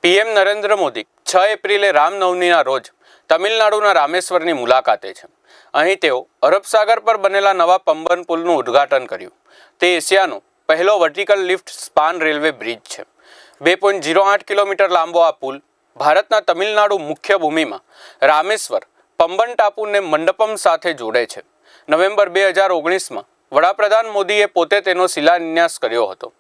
PM Narendra Modi 6 એપ્રિલે રામનવમીના રોજ તમિલનાડુના રામેશ્વરની મુલાકાતે છે. અહીં તેઓ અરબ સાગર પર બનેલા નવા પમ્બન પુલનું ઉદ્ઘાટન કર્યું. તે એશિયાનો પહેલો vertical lift span railway bridge છે. 2.08 કિલોમીટર લાંબો આ પુલ ભારતના તમિલનાડુ મુખ્ય ભૂમિમાં રામેશ્વર પમ્બન ટાપુને મંડપમ સાથે જોડે છે. નવેમ્બર 2019માં વડાપ્રધાન મોદીએ પોતે તેનો શિલાન્યાસ કર્યો હતો.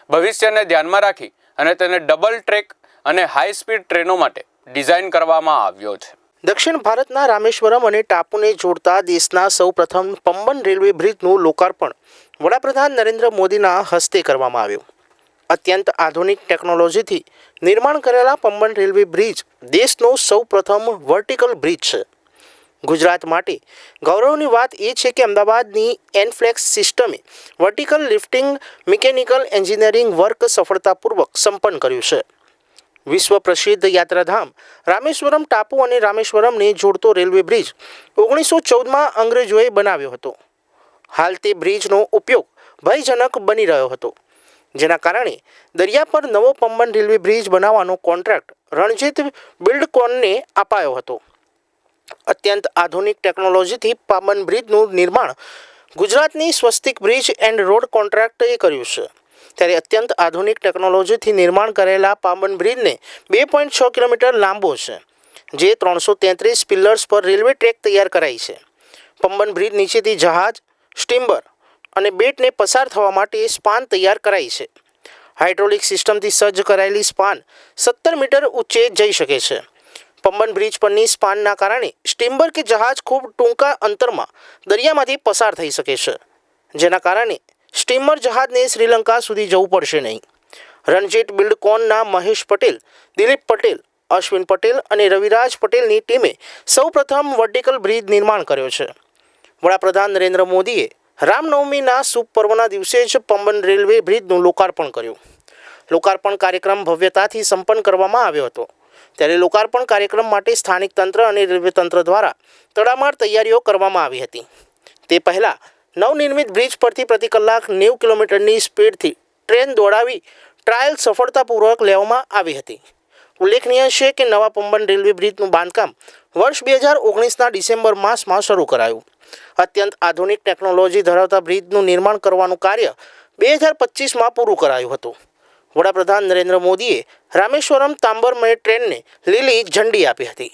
ભવિષ્યને ધ્યાનમાં રાખી અને તેને ડબલ ટ્રેક અને હાઈ સ્પીડ ટ્રેનો માટે ડિઝાઇન કરવામાં આવ્યો છે. દક્ષિણ ભારતના રામેશ્વરમ અને ટાપુને જોડતા દેશના સૌપ્રથમ પમ્બન રેલવે બ્રિજનું લોકાર્પણ વડાપ્રધાન નરેન્દ્ર મોદીના હસ્તે કરવામાં આવ્યું. અત્યંત આધુનિક ટેકનોલોજીથી નિર્માણ કરેલા પમ્બન રેલવે બ્રિજ દેશનો સૌપ્રથમ વર્ટિકલ બ્રિજ છે. ગુજરાત માટે ગૌરવની વાત એ છે કે અમદાવાદની એનફ્લેક્સ સિસ્ટમે vertical lifting mechanical engineering work સફળતાપૂર્વક સંપન્ન કર્યું છે. વિશ્વ પ્રસિદ્ધ યાત્રાધામ રામેશ્વરમ ટાપુ અને રામેશ્વરમને જોડતો રેલવે બ્રિજ 1914માં અંગ્રેજોએ બનાવ્યો હતો. હાલ તે બ્રિજનો ઉપયોગ ભયજનક બની રહ્યો હતો, જેના કારણે દરિયા પર નવો પમ્બન રેલવે બ્રિજ બનાવવાનો કોન્ટ્રાક્ટ રણજીત બિલ્ડકોનને અપાયો હતો. અત્યંત આધુનિક ટેકનોલોજીથી પમ્બન બ્રિજનું નિર્માણ ગુજરાતની સ્વસ્તિક બ્રિજ એન્ડ રોડ કોન્ટ્રાક્ટે કર્યું છે. ત્યારે અત્યંત આધુનિક ટેકનોલોજીથી નિર્માણ કરેલા પમ્બન બ્રિજને 2.6 કિલોમીટર લાંબો છે, જે 333 પિલ્લર્સ પર રેલવે ટ્રેક તૈયાર કરાઈ છે. પમ્બન બ્રિજ નીચેથી જહાજ, સ્ટીમર અને બેટને પસાર થવા માટે સ્પાન તૈયાર કરાઈ છે. હાઇડ્રોલિક સિસ્ટમથી સજ્જ કરાયેલી સ્પાન 17 મીટર ઊંચે જઈ શકે છે. પમ્બન બ્રિજ પરની સ્પાનના કારણે સ્ટીમર કે જહાજ ખૂબ ટૂંકા અંતરમાં દરિયામાંથી પસાર થઈ શકે છે, જેના કારણે સ્ટીમર જહાજને શ્રીલંકા સુધી જવું પડશે નહીં. રણજીત બિલ્ડકોનના મહેશ પટેલ, દિલીપ પટેલ, અશ્વિન પટેલ અને રવિરાજ પટેલની ટીમે સૌપ્રથમ વર્ટિકલ બ્રિજ નિર્માણ કર્યો છે. વડાપ્રધાન નરેન્દ્ર મોદીએ રામનવમીના શુભ પર્વના દિવસે જ પમ્બન રેલવે બ્રિજનું લોકાર્પણ કર્યું. લોકાર્પણ કાર્યક્રમ ભવ્યતાથી સંપન્ન કરવામાં આવ્યો હતો. ત્યારે લોકાર્પણ કાર્યક્રમ માટે સ્થાનિક તંત્ર અને રેલવે તંત્ર દ્વારા તડામાર તૈયારીઓ કરવામાં આવી હતી. તે પહેલાં નવનિર્મિત બ્રિજ પરથી પ્રતિ કલાક 90 કિલોમીટરની સ્પીડથી ટ્રેન દોડાવી ટ્રાયલ સફળતાપૂર્વક લેવામાં આવી હતી. ઉલ્લેખનીય છે કે નવા પમ્બન રેલવે બ્રિજનું બાંધકામ વર્ષ 2019ના ડિસેમ્બર માસમાં શરૂ કરાયું. અત્યંત આધુનિક ટેકનોલોજી ધરાવતા બ્રિજનું નિર્માણ કરવાનું કાર્ય 2025માં પૂરું કરાયું હતું. વડાપ્રધાન નરેન્દ્ર મોદીએ રામેશ્વરમ તાંબરમય ટ્રેનને લીલી ઝંડી આપી હતી.